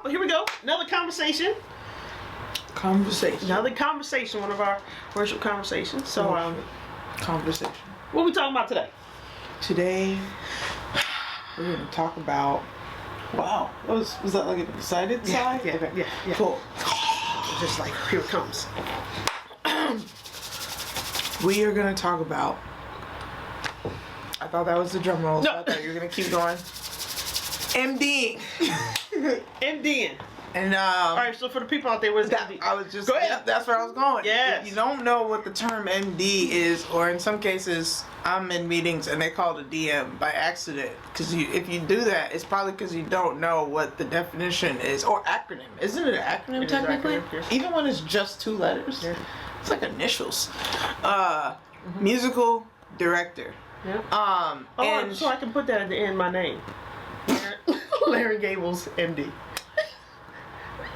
here we go. Another conversation. Another conversation. One of our worship conversations. So, conversation. what are we talking about today? Today, we're going to talk about. Wow, was that like an excited sigh? Yeah, Okay. yeah. Cool. Just like, here it comes. We are going to talk about. I thought that was the drum roll. No. So I thought you were going to keep going. MD. MDing. And All right, so for the people out there, what's that, MD? I was just. Go ahead. Yep, that's where I was going. Yes. If you don't know what the term MD is, or in some cases, I'm in meetings and they call it a DM by accident. Because if you do that, it's probably because you don't know what the definition is, or acronym. Isn't it an acronym It is technically? acronym, yes. Even when it's just 2 letters, Yeah. it's like initials. Musical director. Yeah. And So I can put that at the end of my name. Larry Gables, MD.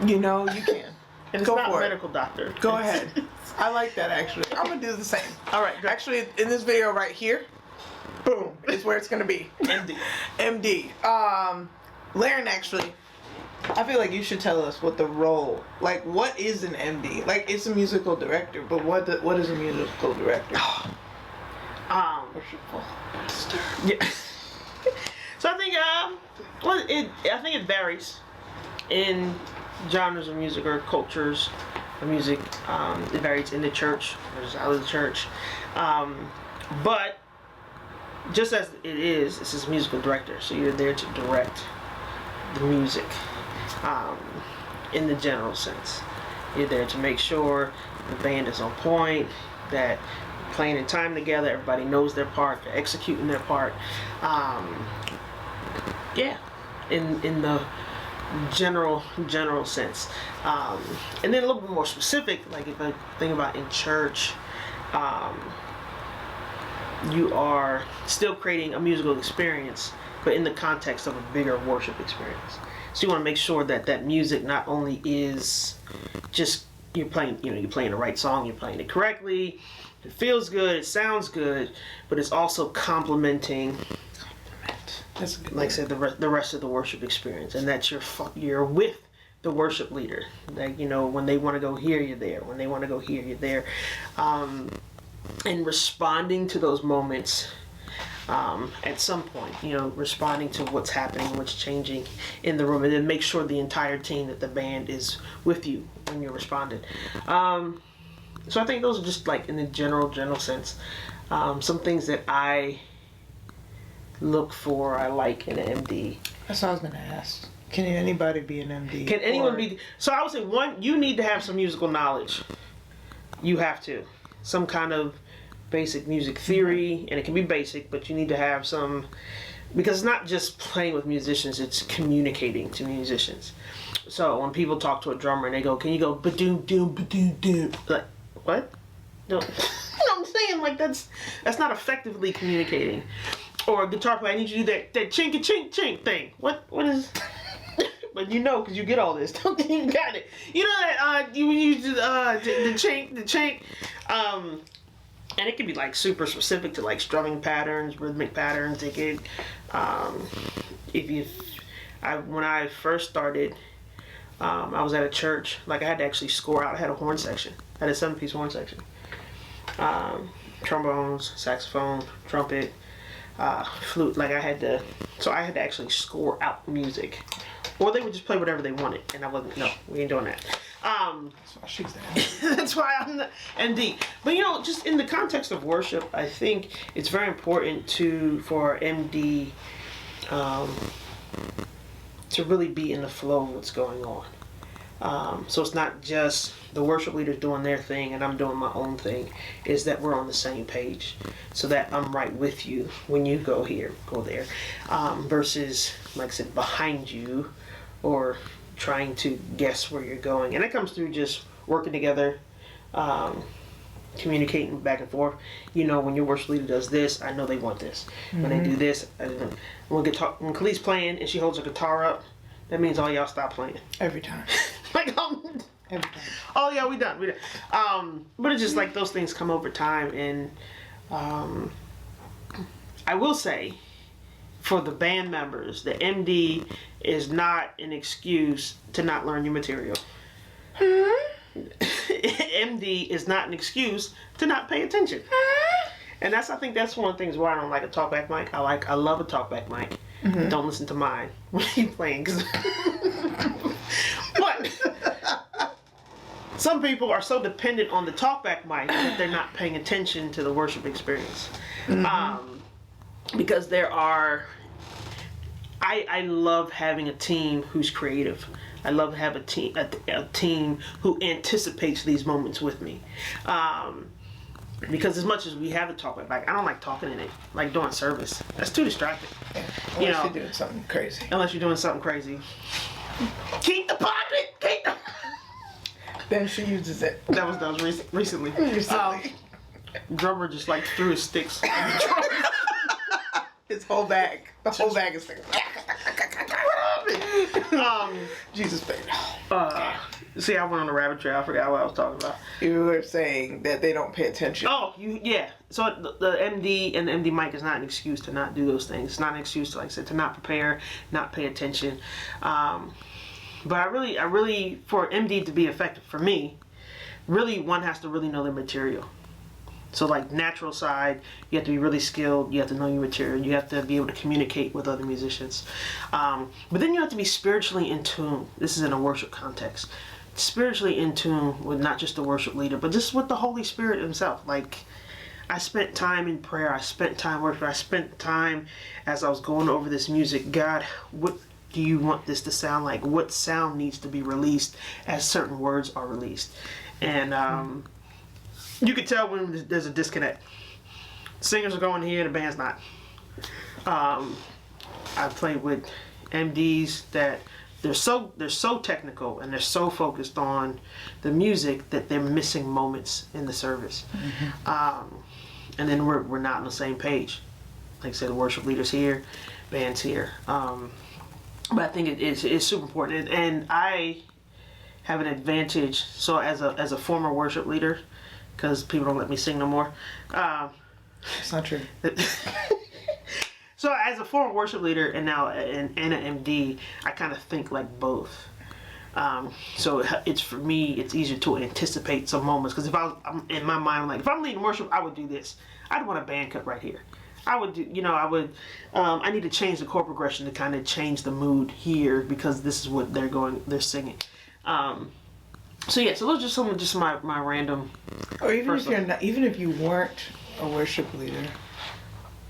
you know you can. And it's Go not for it. medical doctor. Go ahead. I like that actually. I'm gonna do the same. All right, great. Actually, in this video right here, boom, is where it's gonna be. MD. MD. Laren, actually, I feel like you should tell us what the role, like, what is an MD? Like, it's a musical director, but what is a musical director? Worshipful. Yeah. So I think I think it varies in genres of music or cultures of music. It varies in the church versus out of the church. But just as it is, this is musical director. So you're there to direct the music in the general sense. You're there to make sure the band is on point, that playing in time together, everybody knows their part, they're executing their part. In the general sense. And then a little bit more specific, like if I think about in church, you are still creating a musical experience, but in the context of a bigger worship experience. So you want to make sure that that music not only is just you're playing the right song, you're playing it correctly, it feels good, it sounds good, but it's also complementing, That's a good like I said, the rest of the worship experience, and that you're with the worship leader. Like, when they want to go here, you're there. When they want to go here, you're there. And responding to those moments at some point, responding to what's happening, what's changing in the room, and then make sure the entire team, that the band is with you when you're responding. So I think those are just like in the general sense, some things that I look for, I like in an MD. That's what I was gonna ask. Can anybody be an MD? Can anyone be? So I would say, one, you need to have some musical knowledge. You have to. Some kind of basic music theory, and it can be basic, but you need to have some, because it's not just playing with musicians, it's communicating to musicians. So when people talk to a drummer and they go, can you go ba-doom, doom, ba-doom, doom? Like, what? No. I'm saying, like, that's not effectively communicating. Or a guitar player, I need you to do that chink chink chink thing. What is? But because you get all this, don't you got it? You know that you use the chink, and it can be like super specific to like strumming patterns, rhythmic patterns. It could, when I first started, I was at a church. Like I had to actually score out. I had a horn section. I had a 7-piece horn section. Trombones, saxophone, trumpet. Flute. Like I had to actually score out music, or they would just play whatever they wanted, and I wasn't. No, we ain't doing that. That's why she's there. That's why I'm the MD. But just in the context of worship, I think it's very important for MD to really be in the flow of what's going on. So it's not just the worship leaders doing their thing and I'm doing my own thing. Is that we're on the same page, so that I'm right with you when you go here, go there, versus, like I said, behind you or trying to guess where you're going. And that comes through just working together, communicating back and forth. When your worship leader does this, I know they want this. Mm-hmm. When they do this, when Khalees playing and she holds her guitar up, that means all y'all stop playing. Every time. Like, every time. Oh yeah, we done. But it's just like those things come over time, and I will say, for the band members, the MD is not an excuse to not learn your material. MD is not an excuse to not pay attention. And I think that's one of the things why I don't like a talkback mic. I love a talkback mic. Don't listen to mine when you playing. But some people are so dependent on the talkback mic that they're not paying attention to the worship experience. Because there are, I love having a team who's creative. I love to have a team who anticipates these moments with me. Because as much as we have a talkback mic, I don't like talking in it, like during service. That's too distracting. Unless you're doing something crazy. Unless you're doing something crazy. Keep the pocket! Keep the... Then she uses it. That was recently. Drummer just like threw his sticks. His whole bag. The whole bag is like. Jesus, baby. See, I went on a rabbit trail. I forgot what I was talking about. You were saying that they don't pay attention. Oh, yeah. So the MD and the MD mic is not an excuse to not do those things. It's not an excuse to, like I said, to not prepare, not pay attention. But I really, for MD to be effective for me, really one has to really know their material. So like natural side, you have to be really skilled. You have to know your material. You have to be able to communicate with other musicians. But then you have to be spiritually in tune. This is in a worship context. Spiritually in tune with not just the worship leader, but just with the Holy Spirit himself. Like, I spent time in prayer. I spent time worshiping. I spent time as I was going over this music. God, what do you want this to sound like? What sound needs to be released as certain words are released? And you can tell when there's a disconnect. Singers are going here, the band's not. I've played with MDs that they're so technical and they're so focused on the music that they're missing moments in the service. And then we're not on the same page. Like I said, the worship leader's here, band's here. But I think it's super important, and I have an advantage. So as a former worship leader, because people don't let me sing no more. It's not true. So as a former worship leader and now an MD, I kind of think like both. So it's for me, it's easier to anticipate some moments, because if I'm in my mind, like if I'm leading worship, I would do this. I'd want a band cut right here. I would do, I need to change the chord progression to kind of change the mood here, because this is what they're singing. So those are just my random. Or even if you're not, even if you weren't a worship leader,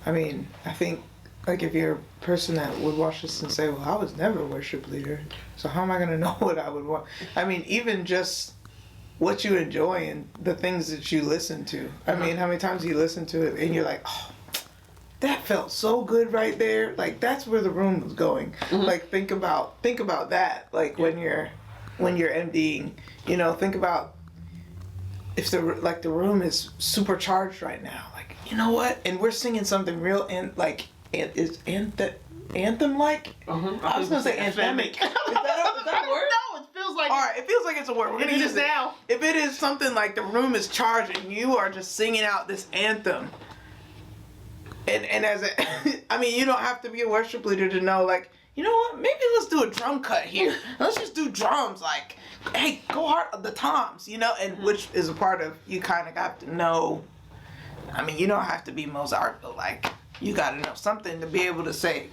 I mean, I think like if you're a person that would watch this and say, well, I was never a worship leader, so how am I going to know what I would want? I mean, even just what you enjoy and the things that you listen to. I mean, how many times you listen to it and you're like, oh, that felt so good right there. Like that's where the room was going. Like think about that. Like when you're MDing, think about if the room is supercharged right now. Like, you know what? And we're singing something real and like is anthem like? I was gonna say anthemic. Is that a word? No, it feels like. All right, it feels like it's a word. We're gonna use it now. If it is something like the room is charged and you are just singing out this anthem. And as I mean, you don't have to be a worship leader to know, like, you know what? Maybe let's do a drum cut here. Let's just do drums. Like, hey, go hard the toms, and which is a part of, you kind of got to know. I mean, you don't have to be Mozart, but like, you got to know something to be able to say,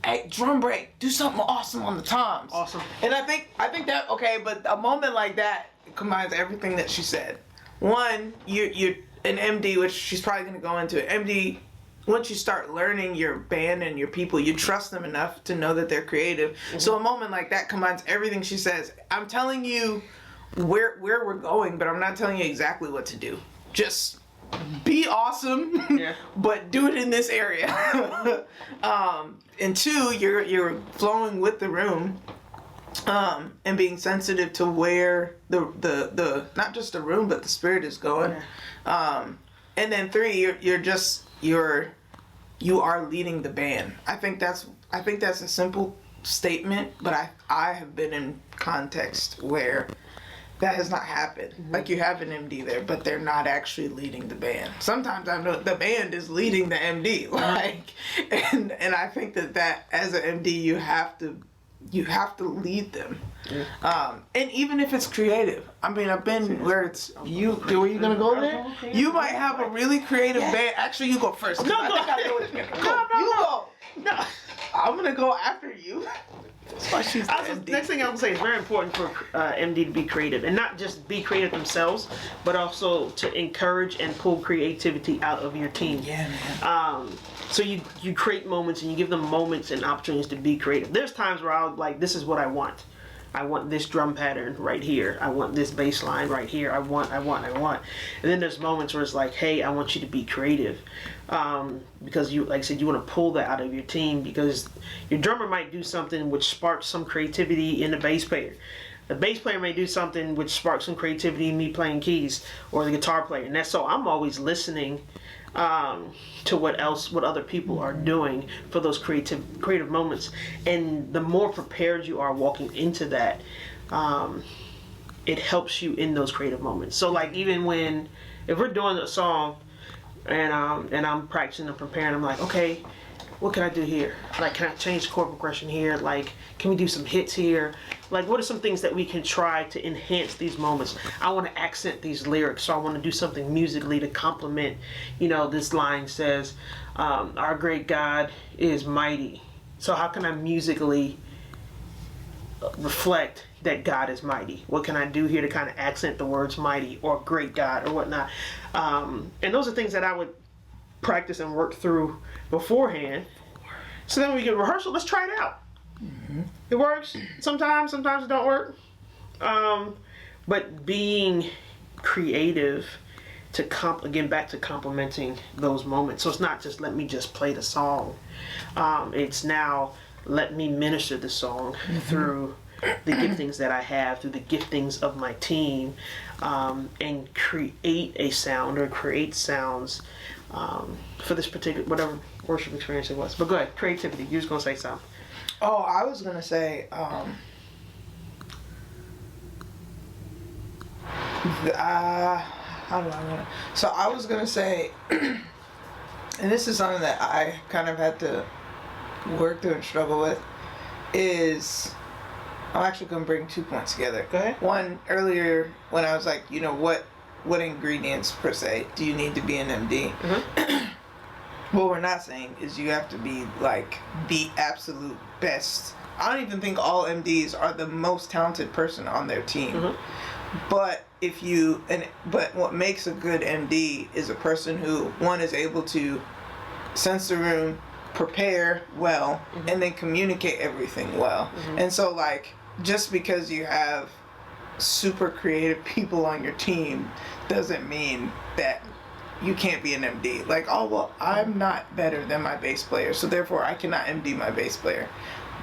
hey, drum break, do something awesome on the toms. Awesome. And I think that, okay, but a moment like that combines everything that she said. One, you're an MD, which she's probably going to go into it. MD, once you start learning your band and your people, you trust them enough to know that they're creative. So a moment like that combines everything she says. I'm telling you where we're going, but I'm not telling you exactly what to do. Just be awesome, but do it in this area. And two, you're flowing with the room, and being sensitive to where the not just the room but the spirit is going. And then three, you are leading the band. I think that's a simple statement, but I have been in context where that has not happened. Like you have an MD there, but they're not actually leading the band. Sometimes I know the band is leading the MD, like, and I think that as an MD you have to lead them. And even if it's creative, I mean, I've been where it's you. Were you gonna go there? You might have a really creative band. Actually, you go first. No, I go. think I know what you're gonna go. No, You go. No. I'm gonna go after you. That's why she's the MD. Next thing I would say is very important for MD to be creative, and not just be creative themselves, but also to encourage and pull creativity out of your team. Yeah, man. So you create moments and you give them moments and opportunities to be creative. There's times where I'll like, this is what I want. I want this drum pattern right here. I want this bass line right here. I want. And then there's moments where it's like, hey, I want you to be creative. Because you, like I said, you want to pull that out of your team, because your drummer might do something which sparks some creativity in the bass player. The bass player may do something which sparks some creativity in me playing keys, or the guitar player. And that's so I'm always listening to what other people are doing for those creative moments. And the more prepared you are walking into that, it helps you in those creative moments. So like, even if we're doing a song and I'm practicing and preparing, I'm like, okay, what can I do here? Like, can I change the chord progression here? Like, can we do some hits here? Like, what are some things that we can try to enhance these moments? I want to accent these lyrics, so I want to do something musically to complement. This line says, our great God is mighty. So how can I musically reflect that God is mighty? What can I do here to kind of accent the words mighty or great God or whatnot? And those are things that I would practice and work through beforehand. So then we get rehearsal, let's try it out. It works sometimes it don't work. But being creative to back to complementing those moments. So it's not just let me just play the song. It's now let me minister the song through the giftings that I have, through the giftings of my team, and create a sound or create sounds for this particular, whatever worship experience it was. But go ahead, creativity. You was gonna say something. Oh, I was gonna say, how do I want to? So I was gonna say, and this is something that I kind of had to work through and struggle with, is I'm actually gonna bring 2 points together. Go ahead. One, earlier when I was like, what ingredients per se do you need to be an MD? What we're not saying is you have to be like the absolute best. I don't even think all MDs are the most talented person on their team. But but what makes a good MD is a person who, one, is able to sense the room, prepare well, and then communicate everything well. And so like, just because you have super creative people on your team doesn't mean that you can't be an MD. Like, oh, well, I'm not better than my bass player, so therefore I cannot MD my bass player.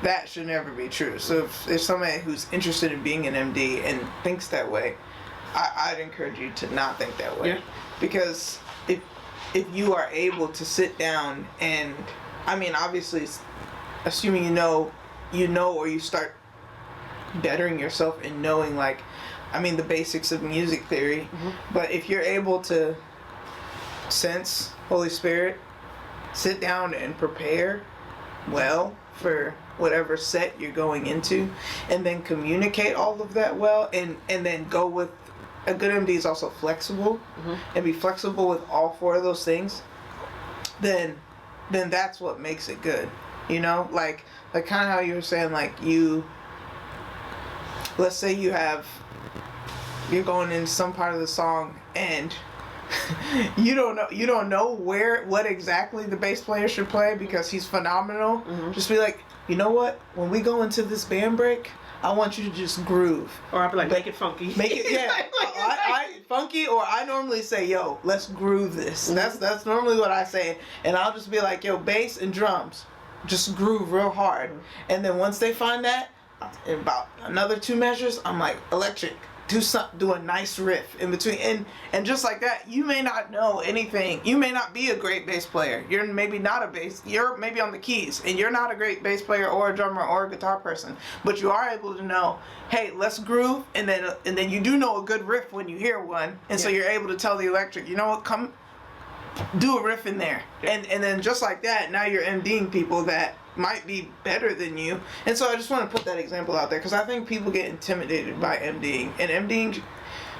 That should never be true. So if there's somebody who's interested in being an MD and thinks that way, I'd encourage you to not think that way. Yeah. Because if you are able to sit down and, I mean, obviously, assuming you know, or you start bettering yourself in knowing, like, I mean, the basics of music theory, but if you're able to sense Holy Spirit, sit down and prepare well for whatever set you're going into, and then communicate all of that well, and then go with, a good MD is also flexible, and be flexible with all 4 of those things, then that's what makes it good. Like kind of how you were saying, like, let's say you're going in some part of the song and you don't know what exactly the bass player should play because he's phenomenal. Just be like, you know what? When we go into this band break, I want you to just groove. Or I'll be like, make it funky. Make it, yeah. I funky, or I normally say, yo, let's groove this. That's normally what I say. And I'll just be like, yo, bass and drums, just groove real hard. And then once they find that, in about another 2 measures, I'm like, electric. do a nice riff in between, and just like that, you may not know anything. You may not be a great bass player. You're maybe not a bass. You're maybe on the keys, and you're not a great bass player or a drummer or a guitar person. But you are able to know, hey, let's groove, and then you do know a good riff when you hear one, and so you're able to tell the electric, you know what, come do a riff in there, and then just like that, now you're MDing people that might be better than you. And so I just want to put that example out there because I think people get intimidated by MDing, and MDing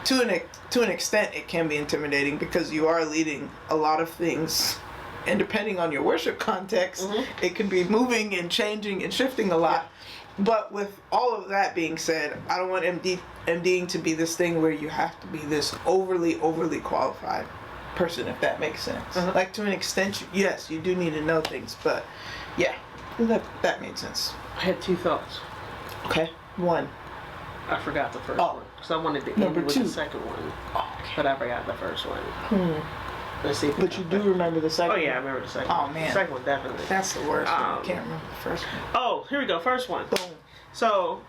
to an extent it can be intimidating because you are leading a lot of things, and depending on your worship context, it can be moving and changing and shifting a lot. But with all of that being said, I don't want MDing to be this thing where you have to be this overly qualified person, if that makes sense. Like, to an extent, yes, you do need to know things, but yeah, that made sense. I had 2 thoughts. Okay. One. I forgot the first one because I wanted to end with the second one, but I forgot the first one. Let's see. But you do remember the second one? Oh yeah, I remember the second one. Oh man. The second one, definitely. That's the worst one. I can't remember the first one. Oh, here we go. First one. Boom. So,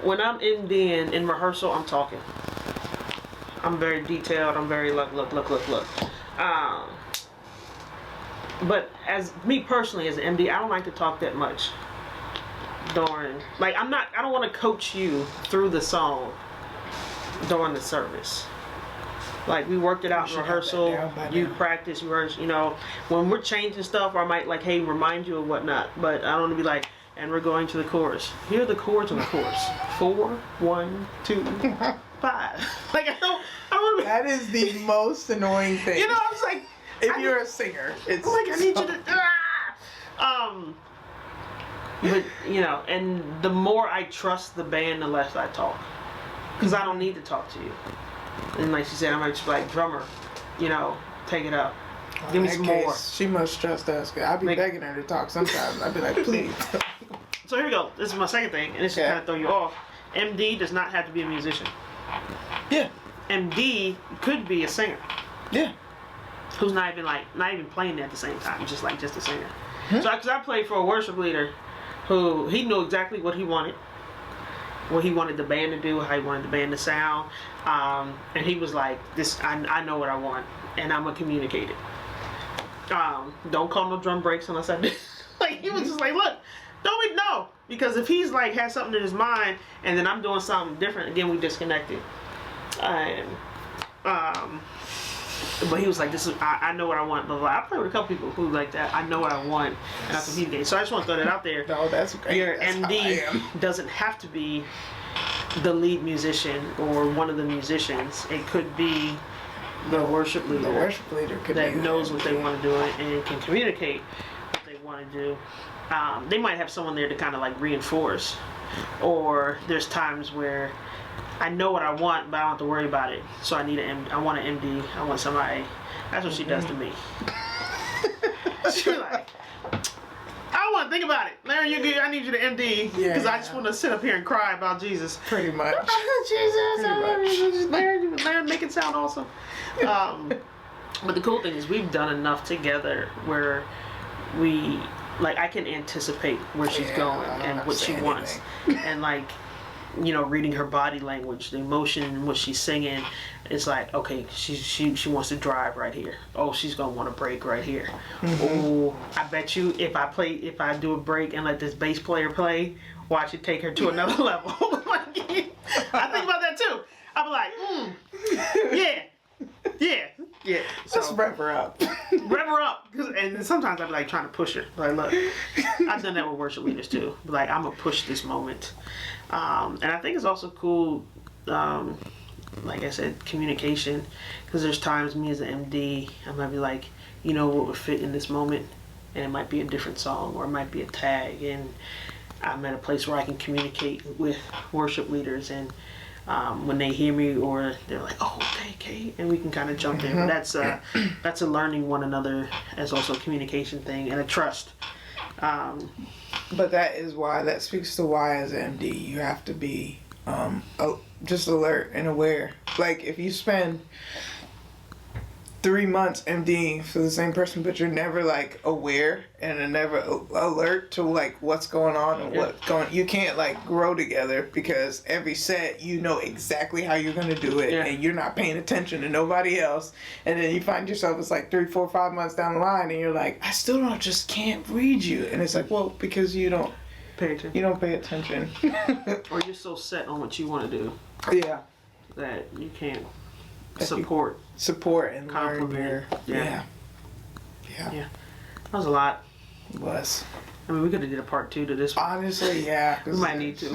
when I'm in rehearsal, I'm talking. I'm very detailed. I'm very look. But as me personally, as an MD, I don't like to talk that much. During, like, I don't want to coach you through the song during the service. Like, we worked it out in rehearsal. You practice, you rehearse. You know, when we're changing stuff, I might like, hey, remind you of whatnot. But I don't want to be like, and we're going to the chorus. Here are the chords on the chorus. 4, 1, 2, 5. Like, I don't want to be. That is the most annoying thing. You know, I was like, if you're a singer, it's like, I need you to. But, you know, and the more I trust the band, the less I talk. Because I don't need to talk to you. And like she said, I might just be like, drummer, you know, take it up. Give me some more. She must trust us. I'll be begging her to talk sometimes. I'll be like, please. So here we go. This is my second thing, and this will kind of throw you off. MD does not have to be a musician. Yeah. MD could be a singer. Yeah. Who's not even playing at the same time, just a singer. So, because I played for a worship leader who, he knew exactly what he wanted the band to do, how he wanted the band to sound, and he was like, "This, I know what I want, and I'm gonna communicate it. Don't call no drum breaks unless I do." Like, he was just like, "Look, no," because if he's like has something in his mind, and then I'm doing something different, again we disconnected, and but he was like, "This is, I know what I want." Blah, blah. I play with a couple people who like that. I know what I want, and I communicate. So I just want to throw that out there. No, that's great. Your that's MD doesn't have to be the lead musician or one of the musicians. It could be the worship leader. The worship leader could that be knows what they want to do and can communicate what they want to do. They might have someone there to kind of like reinforce, or there's times where I know what I want, but I don't have to worry about it. So I want an MD. I want somebody. That's what she does to me. She's like, I don't want to think about it. Larry, you're good. I need you to MD because I just want to sit up here and cry about Jesus. Pretty much. Jesus, I love you. Larry, make it sound awesome. But the cool thing is we've done enough together where we, like, I can anticipate where she's going and what she wants, and like, you know, reading her body language, the emotion and what she's singing. It's like, okay, she wants to drive right here. Oh, she's gonna want to break right here. Oh, I bet you if I do a break and let this bass player play, watch it take her to another level. Like, I think about that too. I'm like, yeah. So, Let's rev her up. Rev her up. And sometimes I'm like trying to push her. Like, look, I've done that with worship leaders too. Like, I'm gonna push this moment. And I think it's also cool, like I said, communication. Because there's times me as an MD, I might be like, you know what would fit in this moment? And it might be a different song or it might be a tag. And I'm at a place where I can communicate with worship leaders, and when they hear me or they're like, oh, okay, Kate, and we can kind of jump in. But that's a learning one another as also a communication thing and a trust. But that speaks to why as an MD you have to be just alert and aware. Like, if you spend 3 months MDing for the same person, but you're never like aware and are never alert to like what's going on and you can't like grow together because every set you know exactly how you're gonna do it and you're not paying attention to nobody else, and then you find yourself it's like 3, 4, 5 months down the line and you're like, I still don't just can't read you, and it's like, well, because you don't pay attention. Or you're so set on what you want to do Yeah. that you can't support and learn your yeah. That was a lot. It was. I mean, we could have did a part 2 to this one. Honestly, yeah. We might need to.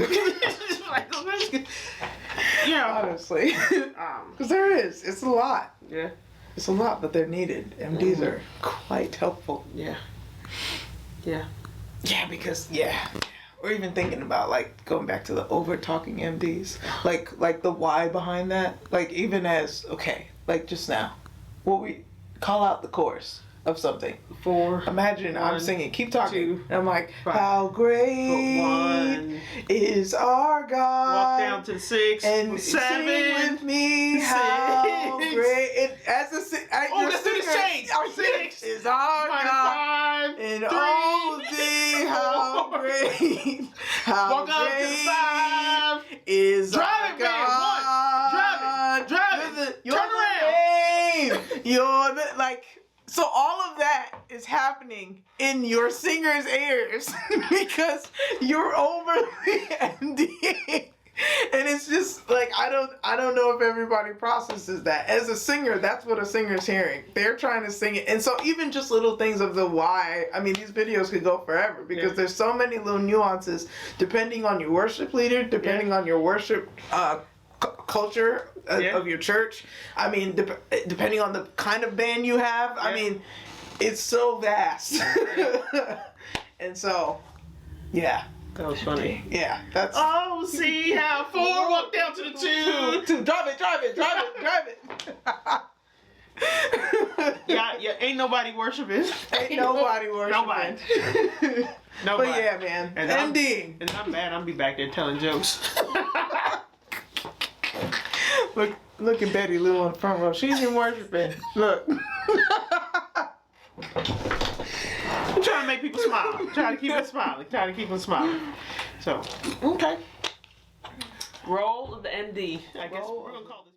Yeah. Honestly. Because there is. It's a lot. Yeah. It's a lot, but they're needed. MDs are quite helpful. Yeah. Yeah. Yeah, because, Or even thinking about, like, going back to the over-talking MDs. Like the why behind that. Like, even as, okay, like just now. What we call out the chorus of something. 4. Imagine I'm singing, keep talking. 2, and I'm like, 5. how great 1 is our God. Walk down to the 6 and 7 sing with me 6. how great. And as a Let's do the change. Our 6 is our God. 5 And 3 oh, thee, how 4. great, how Walk up to the 5. is Drive our it, man. God. 1. Drive it. You're Turn the around. name. You're the, like, so all of that is happening in your singer's ears because you're overly MDing. And it's just like, I don't know if everybody processes that. As a singer, that's what a singer's hearing. They're trying to sing it. And so even just little things of the why, I mean, these videos could go forever because there's so many little nuances depending on your worship leader, depending on your worship culture of your church. I mean, depending on the kind of band you have. I mean, it's so vast. And so, yeah. That was funny. Yeah, that's. Oh, see how 4 walk down to the 2. Drive it. Yeah, ain't nobody worshiping. Ain't nobody worshiping. Nobody. But yeah, man. And ending. And I'm bad. I'm be back there telling jokes. Look at Betty Lou on the front row. She's in worshiping. Look. I'm trying to make people smile. Trying to keep it smiling. Trying to keep them smiling. So, okay. Role of the MD. I guess we're gonna call this.